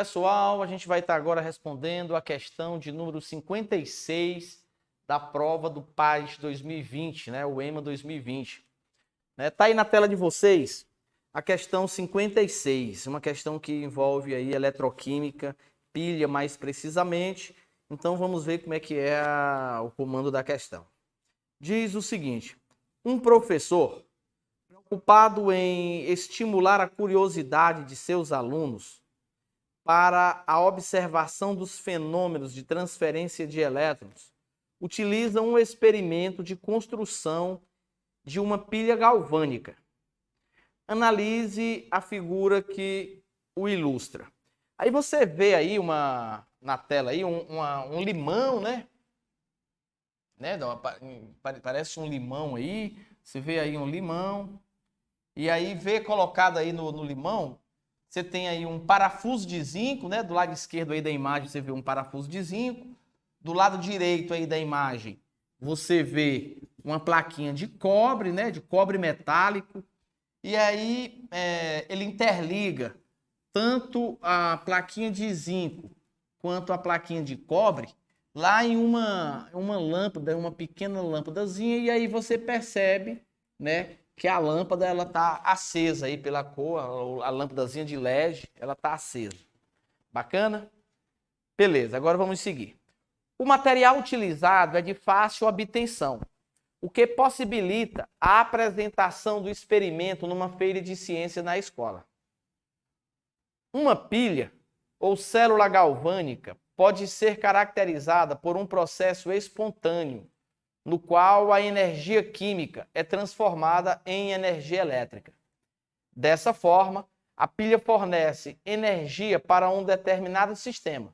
pessoal, a gente vai estar agora respondendo a questão de número 56 da prova do PAS 2020, né? O EMA 2020. Tá aí na tela de vocês a questão 56, uma questão que envolve aí eletroquímica, pilha mais precisamente. Então vamos ver como é que é o comando da questão. Diz o seguinte: um professor preocupado em estimular a curiosidade de seus alunos para a observação dos fenômenos de transferência de elétrons, utiliza um experimento de construção de uma pilha galvânica. Analise a figura que o ilustra. Aí você vê aí na tela aí um limão, né? Parece um limão aí. Você vê aí um limão. E aí vê colocado aí no limão, você tem aí um parafuso de zinco, né? Do lado esquerdo aí da imagem você vê um parafuso de zinco. Do lado direito aí da imagem você vê uma plaquinha de cobre, né? De cobre metálico. E aí ele interliga tanto a plaquinha de zinco quanto a plaquinha de cobre lá em uma lâmpada, uma pequena lâmpadazinha, e aí você percebe, né, que a lâmpada ela tá acesa aí pela cor, a lâmpadazinha de LED, ela tá acesa. Bacana? Beleza, agora vamos seguir. O material utilizado é de fácil obtenção, o que possibilita a apresentação do experimento numa feira de ciência na escola. Uma pilha ou célula galvânica pode ser caracterizada por um processo espontâneo, no qual a energia química é transformada em energia elétrica. Dessa forma, a pilha fornece energia para um determinado sistema,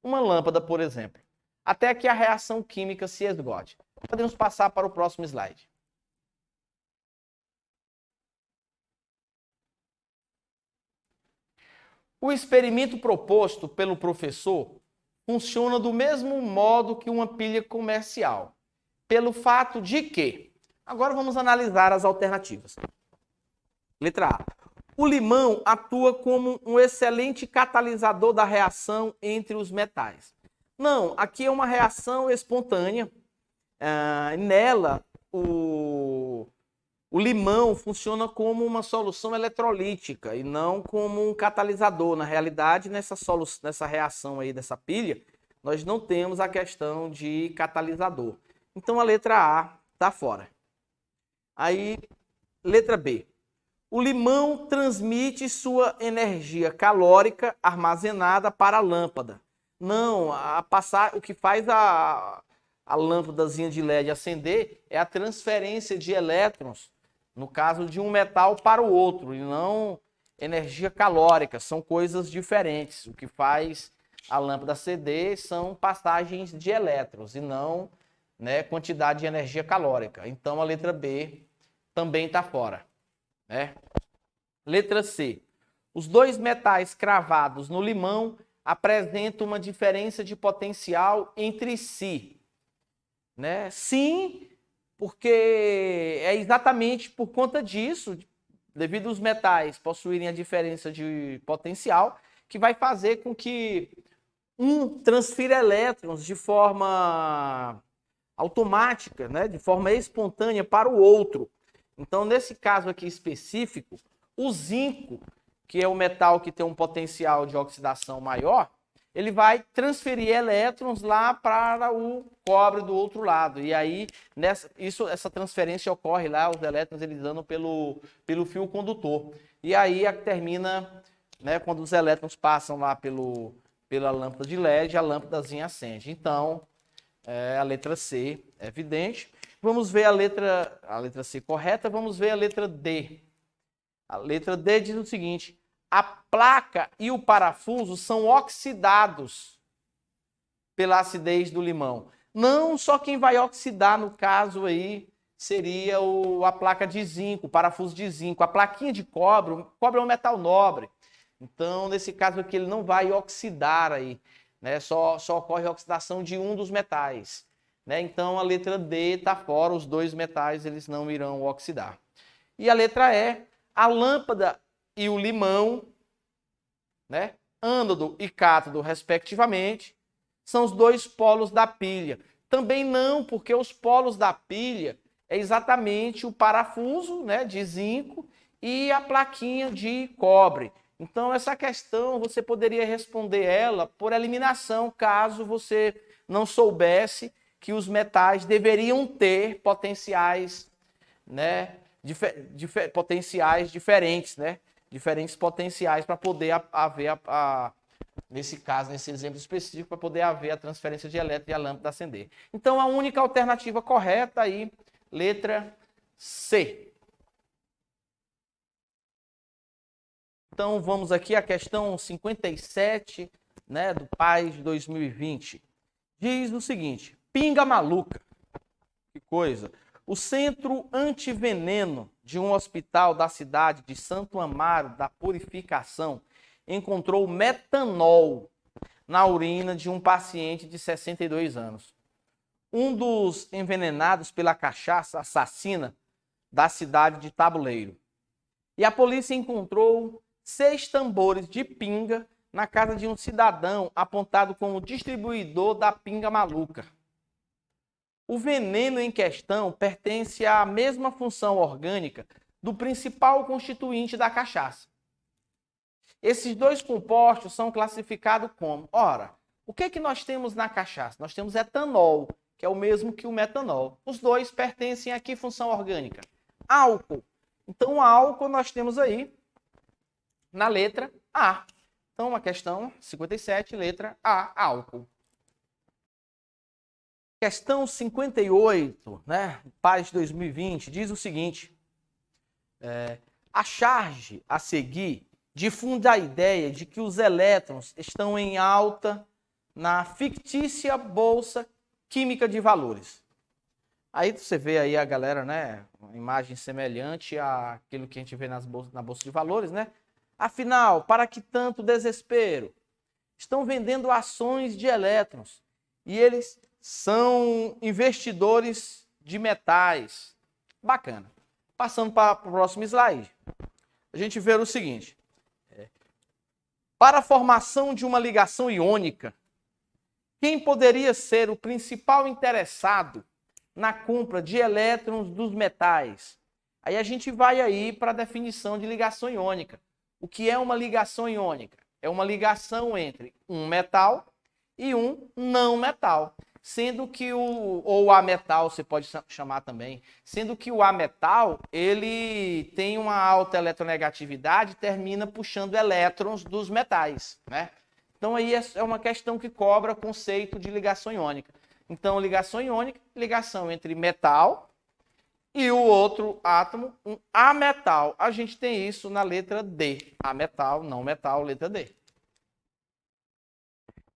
uma lâmpada, por exemplo, até que a reação química se esgote. Podemos passar para o próximo slide. O experimento proposto pelo professor funciona do mesmo modo que uma pilha comercial, pelo fato de que... Agora vamos analisar as alternativas. Letra A. O limão atua como um excelente catalisador da reação entre os metais. Não, aqui é uma reação espontânea. Nela, o limão funciona como uma solução eletrolítica e não como um catalisador. Na realidade, nessa reação aí dessa pilha, nós não temos a questão de catalisador. Então a letra A está fora. Aí, letra B. O limão transmite sua energia calórica armazenada para a lâmpada. Não, o que faz a lâmpadazinha de LED acender é a transferência de elétrons, no caso de um metal para o outro, e não energia calórica. São coisas diferentes. O que faz a lâmpada acender são passagens de elétrons e não, né, quantidade de energia calórica. Então a letra B também está fora. Né? Letra C. Os dois metais cravados no limão apresentam uma diferença de potencial entre si. Né? Sim, porque é exatamente por conta disso, devido aos metais possuírem a diferença de potencial, que vai fazer com que um transfira elétrons de forma automática, né? De forma espontânea para o outro. Então, nesse caso aqui específico, o zinco, que é o metal que tem um potencial de oxidação maior, ele vai transferir elétrons lá para o cobre do outro lado. E aí, essa transferência ocorre lá, os elétrons eles andam pelo fio condutor. E aí termina, né, quando os elétrons passam lá pela lâmpada de LED, a lâmpadazinha acende. Então, a letra C é evidente. Vamos ver a letra C correta, vamos ver a letra D. A letra D diz o seguinte: a placa e o parafuso são oxidados pela acidez do limão. Não, só quem vai oxidar no caso aí seria a placa de zinco, o parafuso de zinco. A plaquinha de cobre, o cobre é um metal nobre. Então, nesse caso aqui, ele não vai oxidar aí, né? Só ocorre a oxidação de um dos metais. Né? Então, a letra D está fora, os dois metais eles não irão oxidar. E a letra E, a lâmpada e o limão, né, ânodo e cátodo, respectivamente, são os dois polos da pilha. Também não, porque os polos da pilha é exatamente o parafuso, né, de zinco e a plaquinha de cobre. Então, essa questão você poderia responder ela por eliminação, caso você não soubesse que os metais deveriam ter potenciais, né, potenciais diferentes, né, diferentes potenciais para poder haver, nesse caso, nesse exemplo específico, para poder haver a transferência de elétron e a lâmpada acender. Então, a única alternativa correta aí, letra C. Então, vamos aqui à questão 57, né, do PAS 2020. Diz o seguinte: pinga maluca. Que coisa. O centro antiveneno de um hospital da cidade de Santo Amaro da Purificação encontrou metanol na urina de um paciente de 62 anos. Um dos envenenados pela cachaça assassina da cidade de Tabuleiro. E a polícia encontrou 6 tambores de pinga na casa de um cidadão apontado como distribuidor da pinga maluca. O veneno em questão pertence à mesma função orgânica do principal constituinte da cachaça. Esses dois compostos são classificados como... Ora, o que é que nós temos na cachaça? Nós temos etanol, que é o mesmo que o metanol. Os dois pertencem a que função orgânica? Álcool. Então, o álcool nós temos aí na letra A. Então, a questão 57, letra A, álcool. Questão 58, né, PAS 2020, diz o seguinte: a charge a seguir difunde a ideia de que os elétrons estão em alta na fictícia Bolsa Química de Valores. Aí você vê aí a galera, né, uma imagem semelhante àquilo que a gente vê na Bolsa de Valores, né? Afinal, para que tanto desespero? Estão vendendo ações de elétrons e eles são investidores de metais. Bacana. Passando para o próximo slide, a gente vê o seguinte: para a formação de uma ligação iônica, quem poderia ser o principal interessado na compra de elétrons dos metais? Aí a gente vai aí para a definição de ligação iônica. O que é uma ligação iônica? É uma ligação entre um metal e um não metal. Sendo que ou ametal, você pode chamar também, sendo que o ametal, ele tem uma alta eletronegatividade e termina puxando elétrons dos metais, né? Então aí é uma questão que cobra o conceito de ligação iônica. Então, ligação iônica, ligação entre metal e o outro átomo, um ametal. A gente tem isso na letra D. Ametal, não metal, letra D.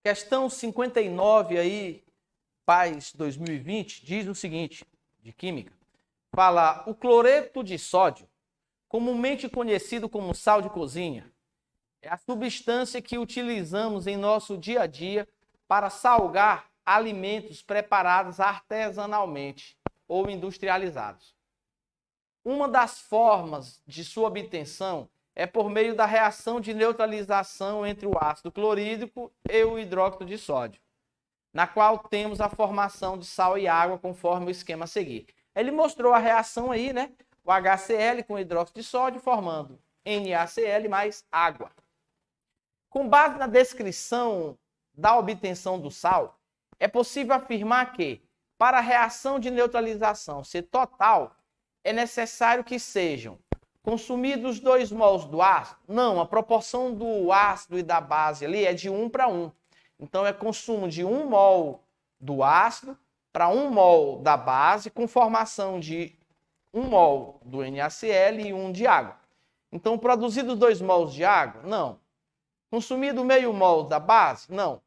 Questão 59 aí, PAS 2020, diz o seguinte, de química. Fala: o cloreto de sódio, comumente conhecido como sal de cozinha, é a substância que utilizamos em nosso dia a dia para salgar alimentos preparados artesanalmente ou industrializados. Uma das formas de sua obtenção é por meio da reação de neutralização entre o ácido clorídrico e o hidróxido de sódio, na qual temos a formação de sal e água, conforme o esquema a seguir. Ele mostrou a reação aí, né? O HCl com hidróxido de sódio, formando NaCl mais água. Com base na descrição da obtenção do sal, é possível afirmar que, para a reação de neutralização ser total, é necessário que sejam consumidos 2 mols do ácido? Não, a proporção do ácido e da base ali é de 1 para 1. Então, é consumo de 1 mol do ácido para 1 mol da base, com formação de 1 mol do NaCl e 1 de água. Então, produzidos 2 mols de água? Não. Consumido meio mol da base? Não.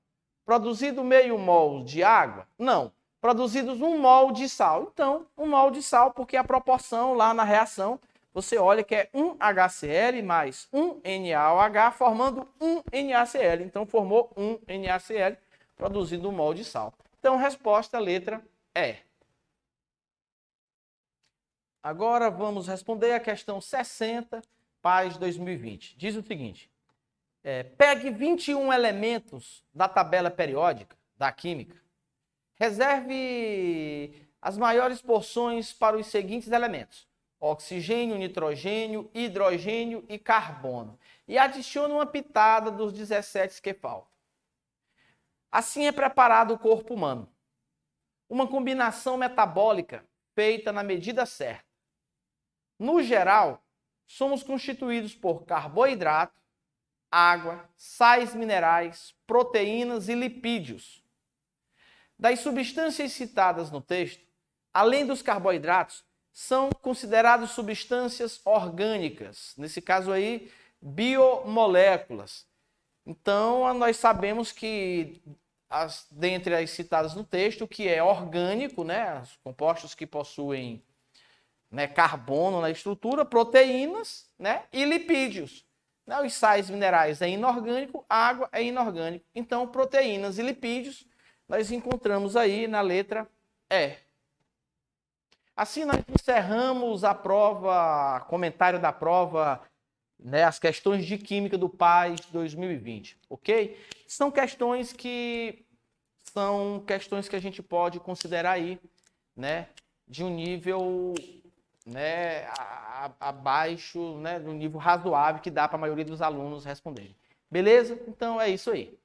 Produzido meio mol de água? Não. Produzidos 1 mol de sal. Então, 1 mol de sal, porque a proporção lá na reação, você olha que é 1 HCl mais 1 NaOH, formando 1 NaCl. Então, formou 1 NaCl, produzindo 1 mol de sal. Então, resposta, letra E. Agora, vamos responder a questão 60, PAS 2020. Diz o seguinte: Pegue 21 elementos da tabela periódica da química. Reserve as maiores porções para os seguintes elementos: oxigênio, nitrogênio, hidrogênio e carbono. E adicione uma pitada dos 17 que faltam. Assim é preparado o corpo humano. Uma combinação metabólica feita na medida certa. No geral, somos constituídos por carboidrato, água, sais minerais, proteínas e lipídios. Das substâncias citadas no texto, além dos carboidratos, são consideradas substâncias orgânicas, nesse caso aí, biomoléculas. Então, nós sabemos que, dentre as citadas no texto, o que é orgânico, né, os compostos que possuem, né, carbono na estrutura, proteínas, né, e lipídios. Os sais minerais é inorgânico, água é inorgânico. Então, proteínas e lipídios nós encontramos aí na letra E. Assim, nós encerramos a prova, comentário da prova, né, as questões de Química do PAS 2020, ok? São questões que a gente pode considerar aí, né, de um nível, né, abaixo, né, de um nível razoável que dá para a maioria dos alunos responderem. Beleza? Então é isso aí.